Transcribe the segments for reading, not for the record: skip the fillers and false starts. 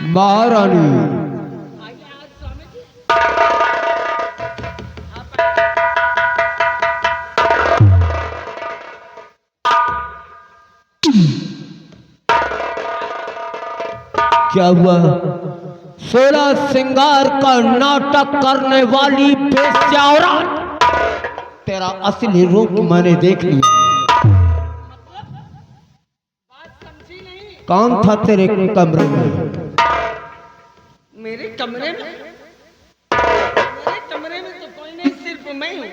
महारानी। क्या हुआ? 16 श्रृंगार का नाटक करने वाली बेस्या औरत, तेरा असली रूप मैंने देख लिया। कौन था तेरे कमरे में? मेरे कमरे में? मेरे कमरे में तो कोई नहीं, सिर्फ मैं हूँ।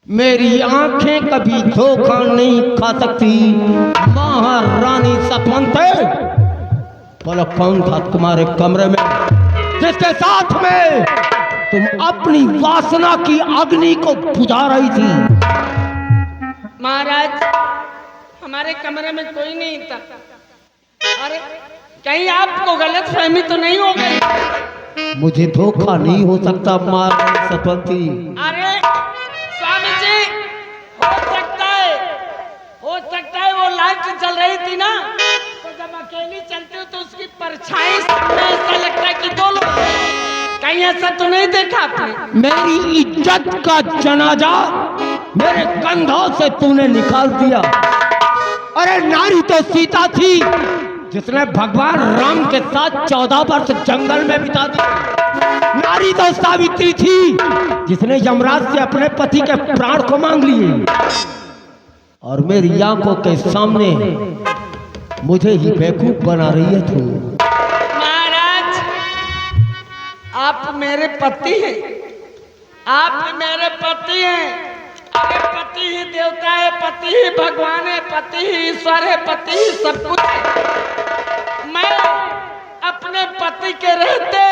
मेरी आंखें कभी धोखा नहीं खा सकती महारानी सतवंते। बोलो कौन था तुम्हारे कमरे में जिसके साथ में तुम अपनी वासना की अग्नि को बुझा रही थी? महाराज, हमारे कमरे में कोई नहीं था। अरे कहीं आपको गलत फहमी तो नहीं हो गई? मुझे धोखा नहीं हो सकता महारानी सतवंती। अरे स्वामी जी, हो सकता है वो लाइट जल रही थी ना, तो जब अकेली चलती हो तो उसकी परछाई में ऐसा लगता है कि दो लोग। कहीं ऐसा तो नहीं देखा आपने? मेरी इज्जत का जनाजा मेरे कंधों से तूने निकाल दिया। अरे नारी तो सीता थी जिसने भगवान राम के साथ 14 वर्ष जंगल में बिता दिए। नारी तो सावित्री थी जिसने यमराज से अपने पति के प्राण को मांग लिए। और मेरी आंखों के सामने मुझे ही बेवकूफ बना रही है तू। महाराज, आप मेरे पति हैं, आप मेरे पति हैं। अरे पति ही देवता है, पति ही भगवान है, पति ही ईश्वर है, पति ही सब कुछ है। मैं अपने पति के रहते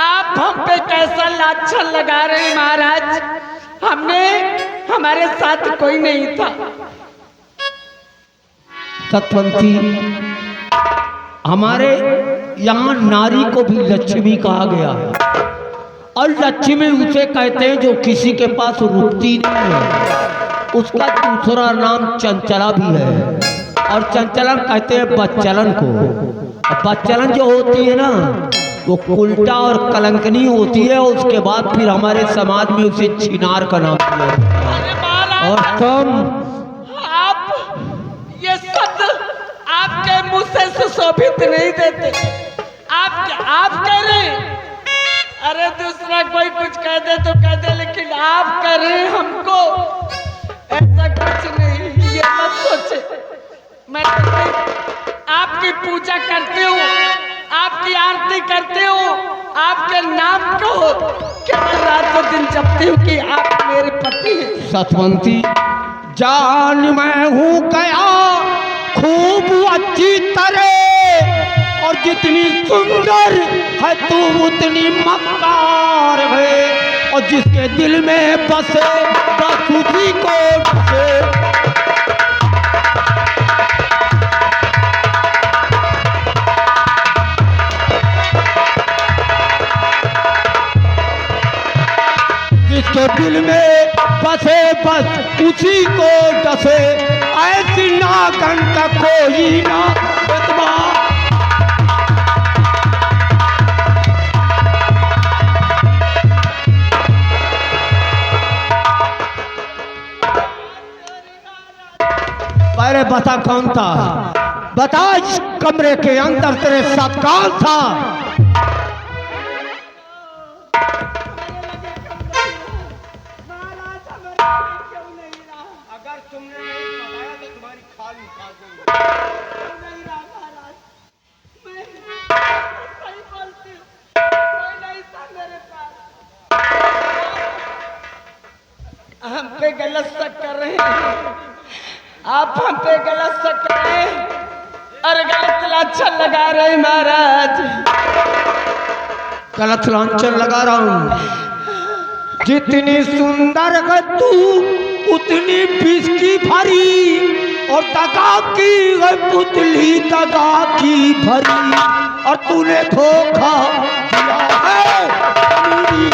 आप हम पे कैसा लाछन लगा रहे हैं महाराज? हमारे साथ कोई नहीं था। सतवंती, हमारे यहाँ नारी को भी लक्ष्मी कहा गया है। और लक्ष्मी उसे कहते हैं जो किसी के पास रुकती नहीं है। उसका दूसरा नाम चंचला भी है। और चंचलन कहते हैं बच्चलन को। बच्चलन जो होती है ना, वो उल्टा और कलंकनी होती है। उसके बाद फिर हमारे समाज में उसे छिनार का नाम दिया। और तुम, आप ये शब्द आपके मुंह से सुशोभित नहीं देते। आप कह रहे हैं, अरे दूसरा कोई कुछ कह दे तो कह दे, लेकिन आप कह रहे हैं हमको। ऐसा कुछ नहीं, ये मत सोचे। मैं आपकी पूजा करती हूँ, आपकी आरती करती हूँ, आपके नाम को केवल रातों दिन जपती हूँ कि आप मेरे पति हैं। सतवंती, जान मैं हूँ गया खूब अच्छी तरह। और जितनी सुंदर है तू उतनी मक्कार है। और जिसके दिल में बसे बस उसी को बसे। जिसके दिल में बसे बस उसी को डसे। ऐसी नागन का कोई ना एतबार। पहले बता कौन था? बता इस कमरे के अंदर तेरे साथ कौन था? अगर तुमने नहीं बताया तो तुम्हारी खाल निकाल दूंगा। मैं सही बोलती हूँ, कोई नहीं था मेरे पास। हम पे गलत शक कर रहे हैं, आप हम पे गलत शक कर रहे हैं और गलत लांछन लगा रहे हैं महाराज। गलत लांछन लगा रहा हूं? जितनी सुंदर है तू उतनी बिस्की भरी। और दगा की है पुतली दगा की भरी। और तूने धोखा दिया है मेरी।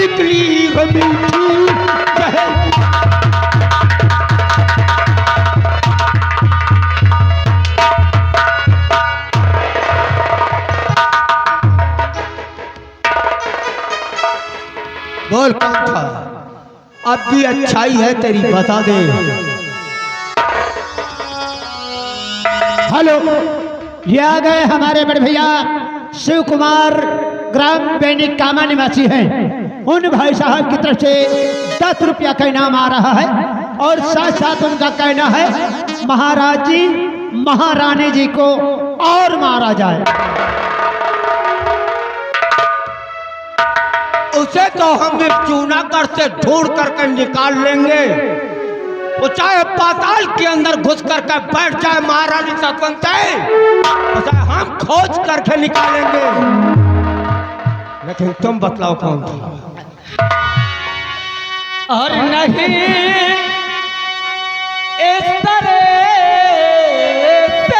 निकली हो मीठी जहर। बोल कौन था? अब भी अच्छाई है तेरी, बता दे। हेलो, ये आ गए हमारे बड़े भैया शिव कुमार, ग्राम बेनिक कामा निवासी हैं। उन भाई साहब की तरफ से 10 रुपया का इनाम आ रहा है और साथ साथ उनका कहना है महाराज जी महारानी जी को और मारा जाए। उसे तो हम एक चूना कर से ढूंढ करके निकाल लेंगे। वो चाहे पाताल के अंदर घुस करके बैठ जाए महारानी सतवंती, उसे हम खोज करके निकालेंगे। लेकिन तुम बतलाओ कौन था? और नहीं इस तरह से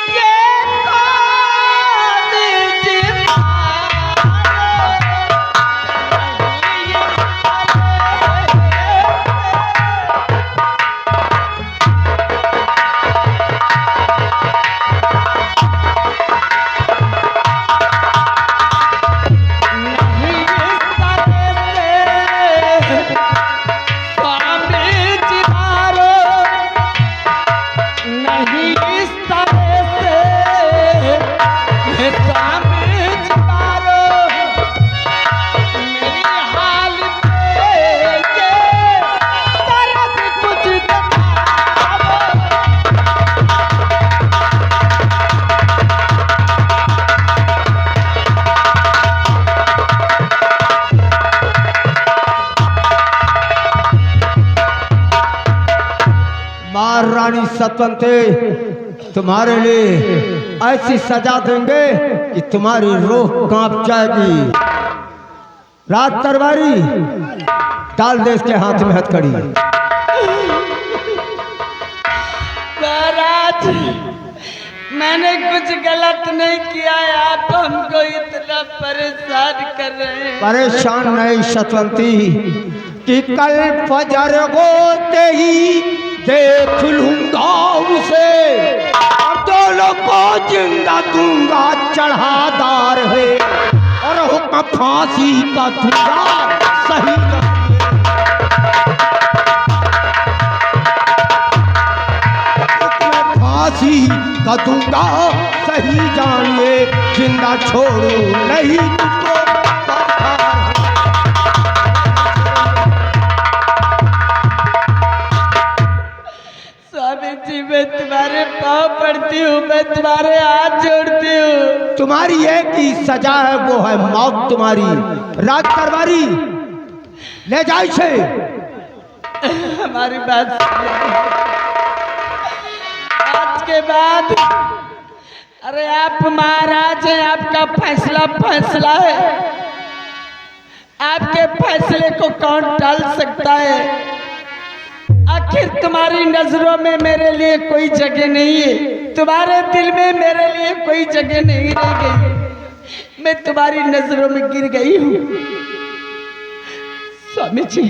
ये कौन जिम्मा महारानी सतवंती, तुम्हारे लिए ऐसी सजा देंगे कि तुम्हारी रूह कांप जाएगी। रात तरवारी डाल दे इसके हाथ में हथकड़ी। महाराज, मैंने कुछ गलत नहीं किया है, आप हमको इतना परेशान कर रहे हैं। परेशान नहीं सतवंती, कि कल फजर होते ही देख लूंगा उसे और दोनों को जिंदा दूंगा। चढ़ादार है और हुक्म फांसी का दूंगा सही। हुक्म फांसी का दूंगा सही जानिए, जिंदा छोड़ू नहीं तुझको। स्वामी जी, मैं तुम्हारे पाँव पड़ती हूँ, मैं तुम्हारे हाथ जोड़ती हूँ। तुम्हारी एक ही सजा है, वो है मौत तुम्हारी। रात तरवारी ले जाए से। हमारी बात सुनिए। आज के बाद, अरे आप महाराज हैं, आपका फैसला फैसला है। आपके फैसले को कौन टाल सकता है? आखिर तुम्हारी नजरों में मेरे लिए कोई जगह नहीं है, तुम्हारे दिल में मेरे लिए कोई जगह नहीं रह गई। मैं तुम्हारी नजरों में गिर गई हूँ। स्वामी जी,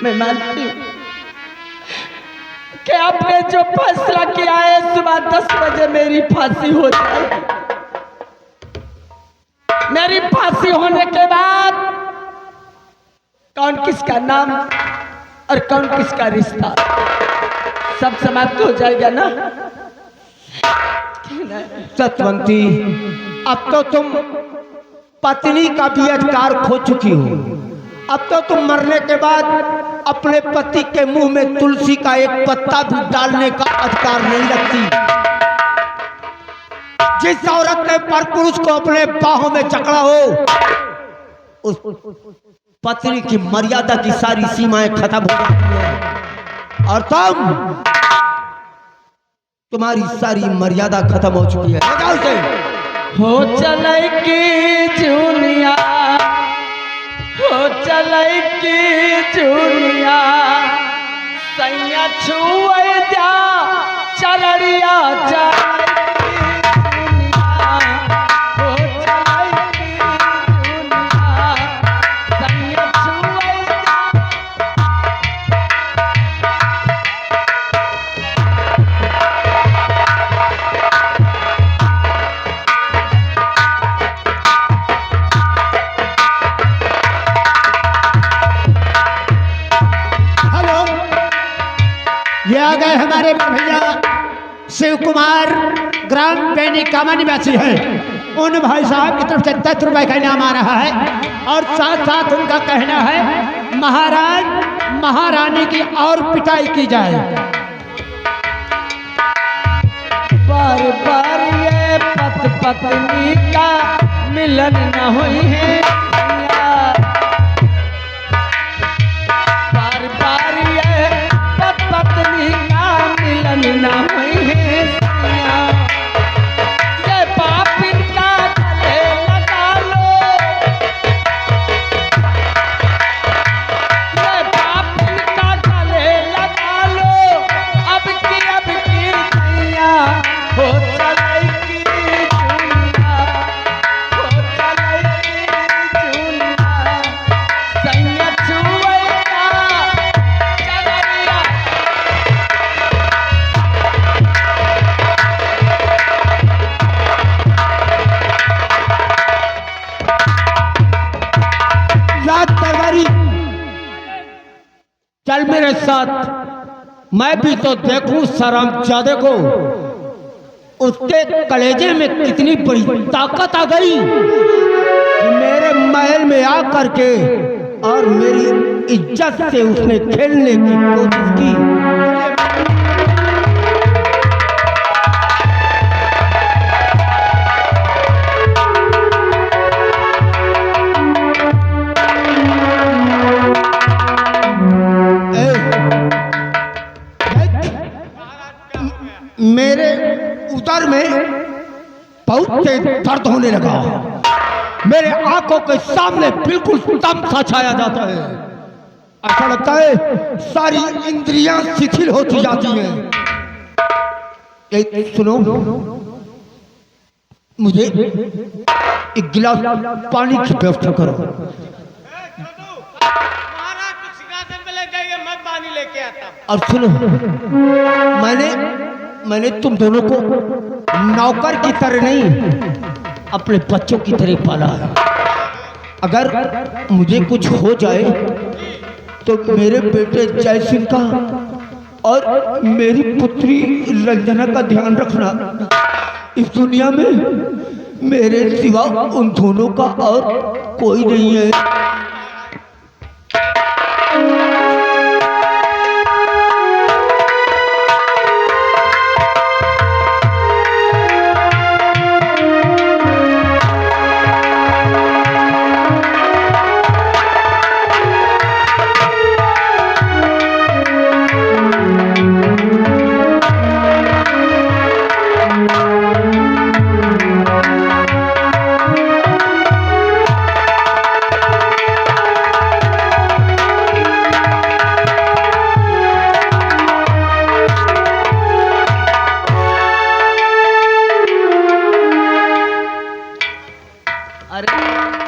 मैं मानती हूँ कि आपने जो फैसला किया है, सुबह 10 बजे मेरी फांसी हो जाएगी। मेरी फांसी होने के बाद कौन किसका नाम और कौन किसका रिश्ता सब समाप्त हो जाएगा ना? सतवंती, अब तो तुम पत्नी का भी अधिकार खो चुकी हो। अब तो तुम मरने के बाद अपने पति के मुंह में तुलसी का एक पत्ता भी डालने का अधिकार नहीं रखती। जिस औरत ने परपुरुष को अपने बाहों में जकड़ा हो, उस पत्नी की मर्यादा की सारी सीमाएं खत्म हो जाती है और तुम्हारी सारी मर्यादा खत्म हो चुकी है। जाओ से। हो चले की जुनिया, हो चले की जुनिया, सैया छुए जा चरड़िया चले की जुनिया, हो चले की जुनिया। आ गए हमारे भैया शिव कुमार ग्राम बेनी कामा निवासी है। उन भाई साहब की तरफ से 10 रुपए का इनाम आ रहा है और साथ साथ उनका कहना है महाराज महारानी की और पिटाई की जाए। बार बार ये पत पत्नी का मिलन न हुई है, बार बार ये पत पत्नी का मिलन न हुई है, ये पाप इनका गले लगा लो, ये पाप इनका गले लगा लो, अब की दैया हो चलाई की चुनिया, हो चलाई की चुनिया, सैया छुएगा चलरिया। याद तलवारी चल मेरे साथ, मैं भी तो देखूं शर्मजादे को, उसके कलेजे में कितनी बड़ी ताकत आ गई कि मेरे महल में आ करके और मेरी इज्जत से उसने खेलने की कोशिश की। मेरे उदर में बहुत तेज दर्द होने लगा, मेरे आंखों के सामने बिल्कुल दम सा छाया जाता है, ऐसा लगता है सारी इंद्रियां शिथिल होती जाती हैं। एक सुनो, मुझे एक गिलास पानी की व्यवस्था करो। महाराज कुछ सिंहासन में लग जाइए, मैं पानी लेके आता। और सुनो, मैंने तुम दोनों को नौकर की तरह नहीं, अपने बच्चों की तरह पाला है। अगर मुझे कुछ हो जाए तो मेरे बेटे जय सिंह का और मेरी पुत्री रंजना का ध्यान रखना। इस दुनिया में मेरे सिवा उन दोनों का और कोई नहीं है।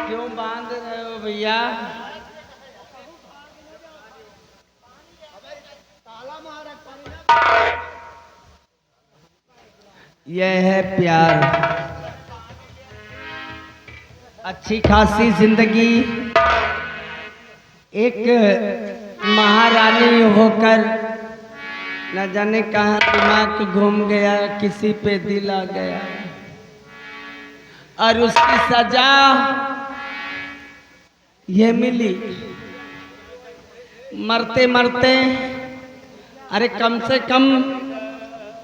क्यों बांध रहे हो भैया? यह है प्यार, अच्छी खासी जिंदगी, एक महारानी होकर न जाने कहाँ दिमाग घूम गया, किसी पे दिल आ गया और उसकी सजा ये मिली। मरते मरते अरे कम से कम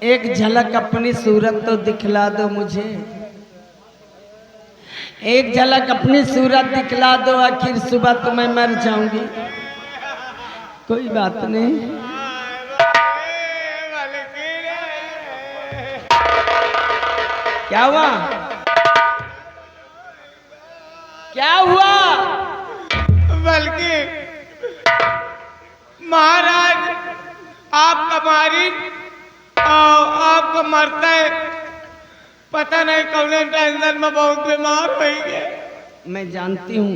एक झलक अपनी सूरत तो दिखला दो मुझे, एक झलक अपनी सूरत दिखला दो, आखिर सुबह तो मैं मर जाऊंगी। कोई बात नहीं। क्या हुआ? क्या हुआ? बल्कि महाराज आपका मारी और आपको मरता है, पता नहीं कौन टेंशन में बहुत बीमार हो गए। मैं जानती हूँ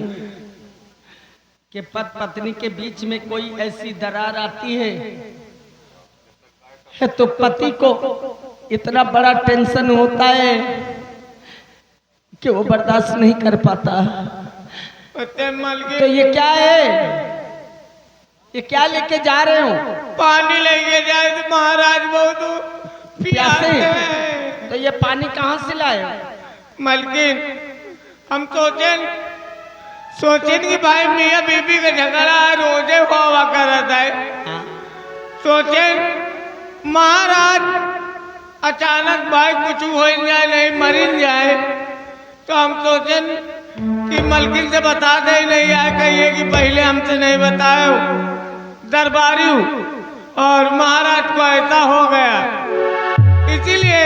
कि पति पत्नी के बीच में कोई ऐसी दरार आती है तो पति को इतना बड़ा टेंशन होता है कि वो बर्दाश्त नहीं कर पाता। तो ये क्या है? ये क्या लेके जा रहे हो? पानी लेके जाए तो महाराज बहुत प्यासे प्यासे हैं। हैं। तो ये पानी कहाँ से लाए? मलकिन हम सोचें कि भाई मियाँ बीबी का झगड़ा रोजे हुआ करता है। हाँ? सोचें महाराज अचानक भाई कुछ हो जाए नहीं मरिन जाए तो हम सोचें कि मलकिन से बता दे नहीं आए कहिए कि पहले हमसे नहीं बताए हो दरबारी हूँ और महाराज को ऐसा हो गया। इसीलिए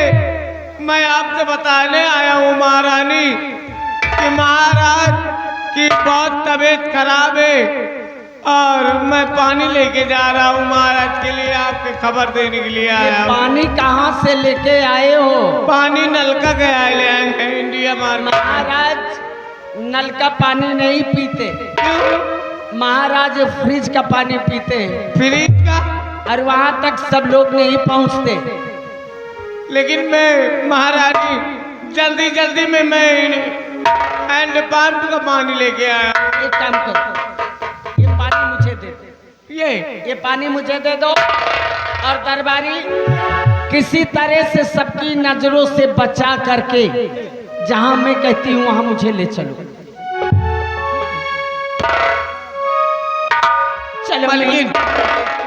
मैं आपसे बताने आया हूँ महारानी कि महाराज की बहुत तबीयत खराब है और मैं पानी लेके जा रहा हूँ महाराज के लिए आपके खबर देने के लिए ये आया हूँ। पानी कहाँ से लेके आए हो? पानी नलका गया ले आए हैं इंडिया मार्केट। महाराज नल का पानी नहीं पीते, क्यों? महाराज फ्रिज का पानी पीते हैं फ्रिज का? और वहाँ तक सब लोग नहीं पहुँचते। लेकिन मैं महाराजी जल्दी जल्दी में मैं हैंड पंप का पानी लेके आया। एक काम करो, ये पानी मुझे दे दो। ये पानी मुझे दे दो और दरबारी किसी तरह से सबकी नजरों से बचा करके जहां मैं कहती हूँ वहां मुझे ले चलो। चलो मलकिन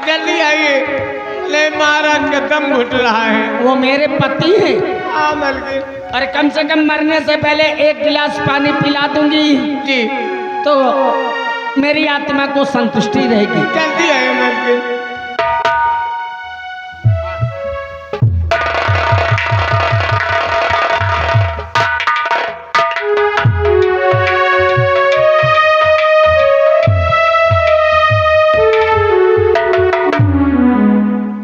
जल्दी आइए, ले महाराज का दम घुट रहा है। वो मेरे पति हैं हाँ मलकिन और कम से कम मरने से पहले एक गिलास पानी पिला दूंगी जी, तो मेरी आत्मा को संतुष्टि रहेगी। जल्दी आइए मलकिन।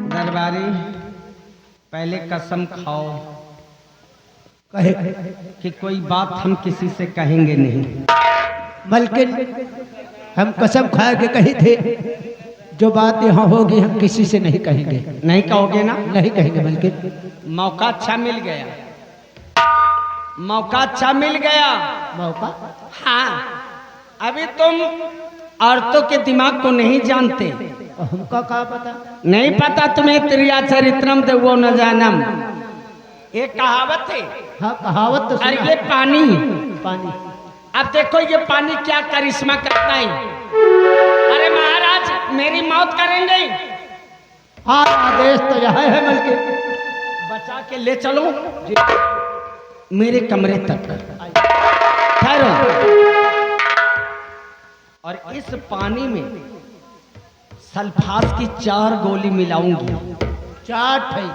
दरबारी पहले कसम खाओ कहे कि कोई बात हम किसी से कहेंगे नहीं। मलकिन हम कसम खा के कही थे जो बात यहाँ होगी हम किसी से नहीं कहेंगे। नहीं कहोगे ना? नहीं कहेंगे मलकिन। मौका अच्छा मिल गया, मौका अच्छा मिल गया। मौका? हाँ, अभी तुम औरतों के दिमाग को नहीं जानते। हमका क्या पता? नहीं पता तुम्हें त्रिया चरित्रम देवो न जानम, एक कहावत है। हाँ कहावत तो और सुना। ये पानी, पानी अब देखो ये पानी क्या करिश्मा करता है। अरे महाराज मेरी मौत करेंगे? हाँ आदेश तो यह है मलकिन। बचा के ले चलो मेरे कमरे तक। ठहरो, और इस पानी में सल्फास की 4 गोली मिलाऊंगी। चाट है।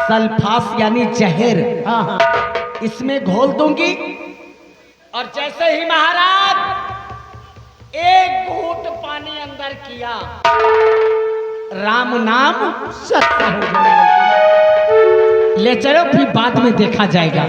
सल्फास यानी जहर, हाँ हाँ इसमें घोल दूंगी और जैसे ही महाराज एक घूंट पानी अंदर किया, राम नाम सत्य हो जाएगा। ले चलो, फिर बाद में देखा जाएगा।